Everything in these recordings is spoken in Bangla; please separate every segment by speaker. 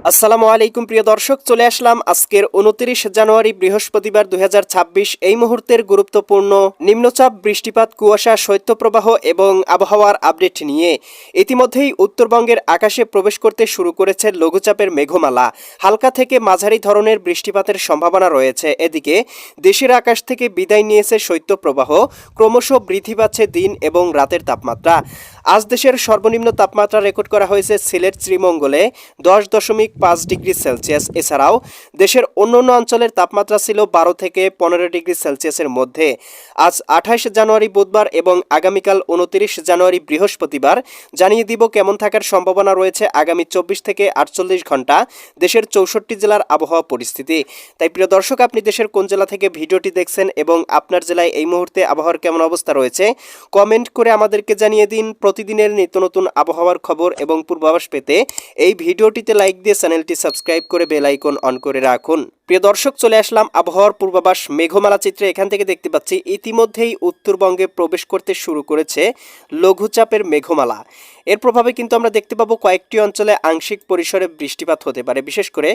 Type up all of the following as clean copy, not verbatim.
Speaker 1: আসসালামু আলাইকুম প্রিয় দর্শক, চলে আসলাম আজকের 29 জানুয়ারি বৃহস্পতিবার 2026 এই মুহূর্তের গুরুত্বপূর্ণ নিম্নচাপ, বৃষ্টিপাত, কুয়াশা, শৈত্যপ্রবাহ এবং আবহাওয়ার আপডেট নিয়ে। ইতিমধ্যেই উত্তরবঙ্গের আকাশে প্রবেশ করতে শুরু করেছে লঘুচাপের মেঘমালা। হালকা থেকে মাঝারি ধরনের বৃষ্টিপাতের সম্ভাবনা রয়েছে। এদিকে দেশের আকাশ থেকে বিদায় নিয়েছে শৈত্যপ্রবাহ। ক্রমশ বৃদ্ধি পাচ্ছে দিন এবং রাতের তাপমাত্রা। আজ দেশের সর্বনিম্ন তাপমাত্রা রেকর্ড করা হয়েছে সিলেট শ্রীমঙ্গলে 10.5 ডিগ্রি সেলসিয়াস। এছাড়াও দেশের অন্যান্য অঞ্চলের তাপমাত্রা ছিল 12 থেকে 15 ডিগ্রি সেলসিয়াসের মধ্যে। আজ 28 জানুয়ারি বুধবার এবং আগামীকাল 29 জানুয়ারি বৃহস্পতিবার জানিয়ে দিব কেমন থাকার সম্ভাবনা রয়েছে আগামী 24 থেকে 48 ঘন্টা দেশের 64 জেলার আবহাওয়া পরিস্থিতি। তাই প্রিয় দর্শক, আপনি দেশের কোন জেলা থেকে ভিডিওটি দেখছেন এবং আপনার জেলায় এই মুহূর্তে আবহাওয়ার কেমন অবস্থা রয়েছে কমেন্ট করে আমাদেরকে জানিয়ে দিন। প্রতিদিনের নিত্য নতুন আবহাওয়ার খবর এবং পূর্বাভাস পেতে এই ভিডিওটিতে লাইক দিয়ে চ্যানেলটি সাবস্ক্রাইব করে বেল আইকন অন করে রাখুন। প্রিয় দর্শক, চলে আসলাম আবহাওয়ার পূর্বাভাস মেঘমালা চিত্রে। এখান থেকে দেখতে পাচ্ছি ইতিমধ্যেই উত্তরবঙ্গে প্রবেশ করতে শুরু করেছে লঘুচাপের মেঘমালা। এর প্রভাবে কিন্তু আমরা দেখতে পাবো কয়েকটি অঞ্চলে আংশিক পরিসরে বৃষ্টিপাত হতে পারে, বিশেষ করে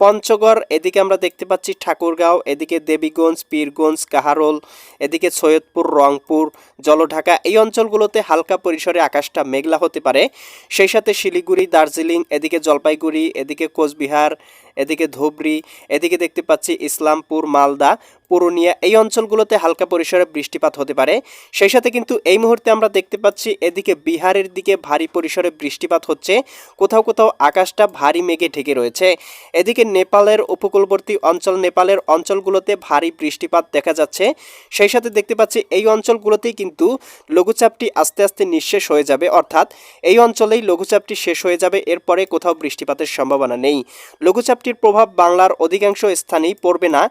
Speaker 1: পঞ্চগড়, এদিকে আমরা দেখতে পাচ্ছি ঠাকুরগাঁও, এদিকে দেবীগঞ্জ, পীরগঞ্জ, কাহারোল, এদিকে সৈয়দপুর, রংপুর, জলঢাকা, এই অঞ্চলগুলোতে হালকা পরিসরে আকাশটা মেঘলা হতে পারে। সেই সাথে শিলিগুড়ি, দার্জিলিং, এদিকে জলপাইগুড়ি, এদিকে কোচবিহার, এদিকে ধুবড়ি, এদিকে দেখতে পাচ্ছি ইসলামপুর, মালদা, পুরুলিয়া, এই অঞ্চলগুলোতে হালকা পরিসরে বৃষ্টিপাত হতে পারে। সেই সাথে কিন্তু এই মুহূর্তে আমরা দেখতে পাচ্ছি এদিকে বিহারের দিকে ভারী পরিসরে বৃষ্টিপাত হচ্ছে। কোথাও কোথাও আকাশটা ভারী মেঘে ঢেকে রয়েছে। এদিকে নেপালের উপকূলবর্তী অঞ্চল, নেপালের অঞ্চলগুলোতে ভারী বৃষ্টিপাত দেখা যাচ্ছে। সেই সাথে দেখতে পাচ্ছি এই অঞ্চলগুলোতেই কিন্তু লঘুচাপটি আস্তে আস্তে নিঃশেষ হয়ে যাবে, অর্থাৎ এই অঞ্চলেই লঘুচাপটি শেষ হয়ে যাবে। এরপরে কোথাও বৃষ্টিপাতের সম্ভাবনা নেই। লঘুচাপটির প্রভাব বাংলার অধিকাংশ স্থানেই পড়বে না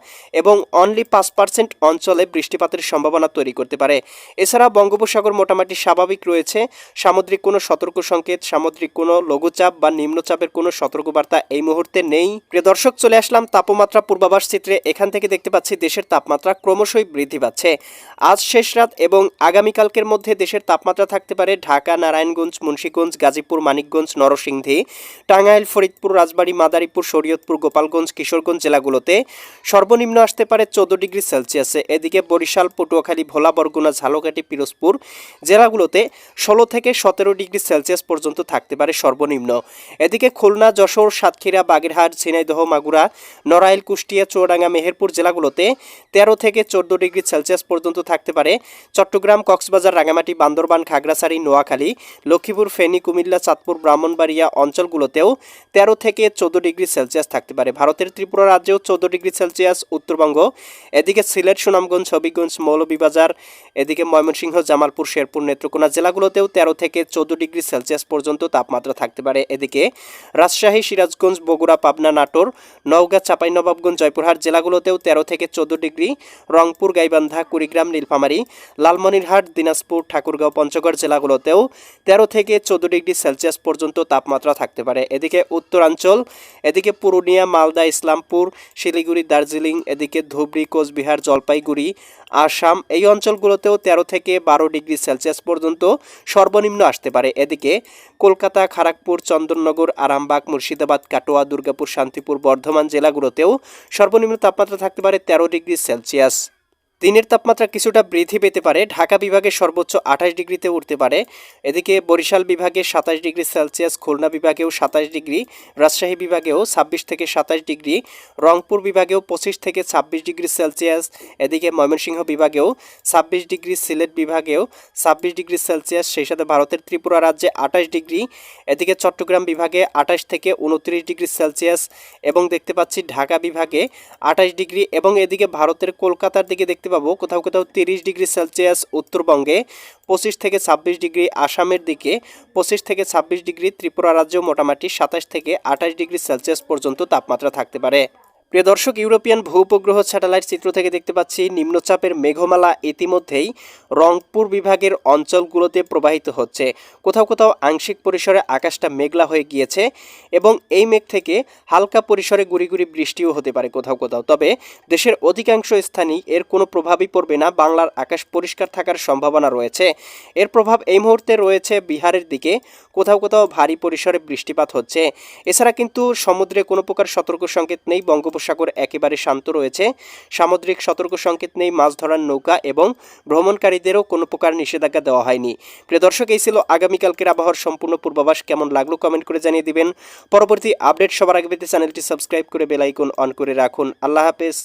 Speaker 1: এবং অনলি 5% অঞ্চলে বৃষ্টিপাতের সম্ভাবনা তৈরি করতে পারে। এছাড়া বঙ্গোপসাগর মোটামুটি স্বাভাবিক রয়েছে। সামুদ্রিক কোনো সতর্ক সংকেত, সামুদ্রিক কোনো লঘুচাপ বা নিম্নচাপের কোনো সতর্কবার্তা এই মুহূর্তে নেই। প্রিয় দর্শক, চলে আসলাম তাপমাত্রা পূর্বাভাস চিত্রে। এখান থেকে দেখতে পাচ্ছি দেশের তাপমাত্রা ক্রমশই বৃদ্ধি পাচ্ছে। আজ শেষ রাত এবং আগামীকালকের মধ্যে দেশের তাপমাত্রা থাকতে পারে ঢাকা, নারায়ণগঞ্জ, মুন্সিগঞ্জ, গাজীপুর, মানিকগঞ্জ, নরসিংদী, টাঙ্গাইল, ফরিদপুর, রাজবাড়ী, মাদারীপুর, শরীয়তপুর, গোপালগঞ্জ, কিশোরগঞ্জ জেলাগুলোতে সর্বনিম্ন আসতে পারে 14 ডিগ্রি সেলসিয়াসে। এদিকে বরিশাল, পটুয়াখালী, ভোলা, বরগুনা, ঝালকাঠি, পিরোজপুর জেলাগুলোতে 16 থেকে 17 ডিগ্রি সেলসিয়াস পর্যন্ত থাকতে পারে সর্বনিম্ন। এদিকে খুলনা, যশোর, সাতক্ষীরা, বাগেরহাট, ঝিনাইদহ, মাগুরা, নড়াইল, কুষ্টিয়া, চুয়াডাঙ্গা, মেহেরপুর জেলাগুলোতে 13 থেকে 14 ডিগ্রি সেলসিয়াস পর্যন্ত থাকতে পারে। চট্টগ্রাম, কক্সবাজার, রাঙামাটি, বান্দরবান, খাগড়াছড়ি, নোয়াখালী, লক্ষ্মীপুর, ফেনী, কুমিল্লা, চাঁদপুর, ব্রাহ্মণবাড়িয়া অঞ্চলগুলোতেও 13 থেকে 14 ডিগ্রি সেলসিয়াস থাকতে পারে। ভারতের ত্রিপুরা রাজ্যেও 14 ডিগ্রি সেলসিয়াস, উত্তরবঙ্গ, এদিকে সিলেট, সুনামগঞ্জ, হবিগঞ্জ, মৌলভীবাজার, এদিকে ময়মনসিংহ, জামালপুর, শেরপুর, নেত্রকোনা জেলাগুলোতেও 13 থেকে 14 ডিগ্রি সেলসিয়াস পর্যন্ত তাপমাত্রা থাকতে পারে। এদিকে রাজশাহী, সিরাজগঞ্জ, বগুড়া, পাবনা, নাটোর, নওগাঁ, চাঁপাইনবাবগঞ্জ, জয়পুরহাট জেলাগুলোতেও 13 থেকে 14 ডিগ্রি, রংপুর, গাইবান্ধা, কুড়িগ্রাম, নীলফামারী, লালমনিরহাট, দিনাজপুর, ঠাকুরগাঁও, পঞ্চগড় জেলাগুলোতেও 13 থেকে 14 ডিগ্রি সেলসিয়াস পর্যন্ত তাপমাত্রা থাকতে পারে। এদিকে উত্তরাঞ্চল, এদিকে পুরুলিয়া, মালদা, ইসলামপুর, শিলিগুড়ি, দার্জিলিং, এদিকে ধুবড়ি, কোচবিহার, জলপাইগুড়ি, আসাম, এই অঞ্চলগুলোতেও 13 থেকে 12 ডিগ্রি সেলসিয়াস পর্যন্ত সর্বনিম্ন আসতে পারে। এদিকে কলকাতা, খড়গপুর, চন্দননগর, আরামবাগ, মুর্শিদাবাদ, কাটোয়া, দুর্গাপুর, শান্তিপুর, বর্ধমান জেলাগুলোতেও সর্বনিম্ন তাপমাত্রা থাকতে পারে 13 ডিগ্রি সেলসিয়াস। দিনের তাপমাত্রা কিছুটা বৃদ্ধি পেতে পারে। ঢাকা বিভাগে সর্বোচ্চ 28 ডিগ্রিতে উঠতে পারে। এদিকে বরিশাল বিভাগে 27 ডিগ্রি সেলসিয়াস, খুলনা বিভাগেও 27 ডিগ্রি, রাজশাহী বিভাগেও 26 থেকে 27 ডিগ্রি, রংপুর বিভাগেও 25 থেকে 26 ডিগ্রি সেলসিয়াস, এদিকে ময়মনসিংহ বিভাগেও 26 ডিগ্রি, সিলেট বিভাগেও 26 ডিগ্রি সেলসিয়াস, সেই সাথে ভারতের ত্রিপুরা রাজ্যে 28 ডিগ্রি, এদিকে চট্টগ্রাম বিভাগে 28 থেকে 29 ডিগ্রি সেলসিয়াস এবং দেখতে পাচ্ছি ঢাকা বিভাগে 28 ডিগ্রি এবং এদিকে ভারতের কলকাতার দিকে দেখতে পাবো কোথাও কোথাও 30 ডিগ্রি সেলসিয়াস, উত্তরবঙ্গে 25 থেকে 26 ডিগ্রি, আসামের দিকে 25 থেকে 26 ডিগ্রি, ত্রিপুরা রাজ্যেও মোটামুটি 27 থেকে 28 ডিগ্রি সেলসিয়াস পর্যন্ত তাপমাত্রা থাকতে পারে। প্রিয় দর্শক, ইউরোপিয়ান ভূউপগ্রহ স্যাটেলাইট চিত্র থেকে দেখতে পাচ্ছি নিম্নচাপের মেঘমালা ইতিমধ্যেই রংপুর বিভাগের অঞ্চলগুলোতে প্রবাহিত হচ্ছে। কোথাও কোথাও আংশিক পরিসরে আকাশটা মেঘলা হয়ে গিয়েছে এবং এই মেঘ থেকে হালকা পরিসরে গুড়ি গুড়ি বৃষ্টিও হতে পারে কোথাও কোথাও। তবে দেশের অধিকাংশ স্থানেই এর কোনো প্রভাবই পড়বে না, বাংলার আকাশ পরিষ্কার থাকার সম্ভাবনা রয়েছে। এর প্রভাব এই মুহূর্তে রয়েছে বিহারের দিকে, কোথাও কোথাও ভারী পরিসরে বৃষ্টিপাত হচ্ছে। এছাড়া কিন্তু সমুদ্রে কোনো প্রকার সতর্ক সংকেত নেই, বঙ্গোপসাগর একেবারে শান্ত রয়েছে, সামুদ্রিক সতর্ক সংকেত নেই, মাছ ধরার নৌকা এবং ভ্রমণকারীদেরও কোনো প্রকার নিষেধাজ্ঞা দেওয়া হয়নি। প্রিয় দর্শক, এই ছিল আগামীকালকের আবহাওয়ার সম্পূর্ণ পূর্বাভাস। কেমন লাগলো কমেন্ট করে জানিয়ে দিবেন। পরবর্তী আপডেট সবার আগে পেতে চ্যানেলটি সাবস্ক্রাইব করে বেল আইকন অন করে রাখুন। আল্লাহ হাফেজ।